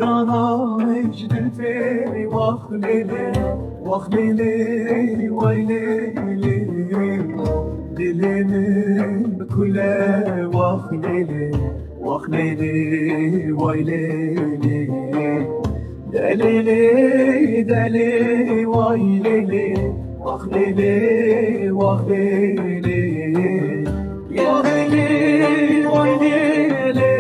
رنا مجد في وخليلي وخليلي ويليلي دلي من بكل وخليلي وخليلي ويليلي دليلي دلي ويليلي وخليلي وخليلي يا ويلي ويليلي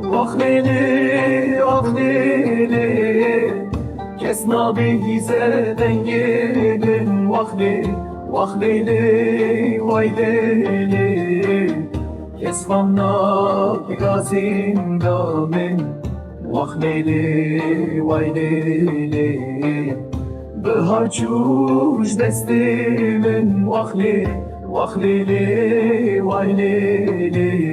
وخليلي وخليلي كسنا به زدنجين وخليلي وخليلي ويليلي كسفنا بغازين دامن وخليلي ويليلي بهاچوش دستي من وخليلي وخليلي ويليلي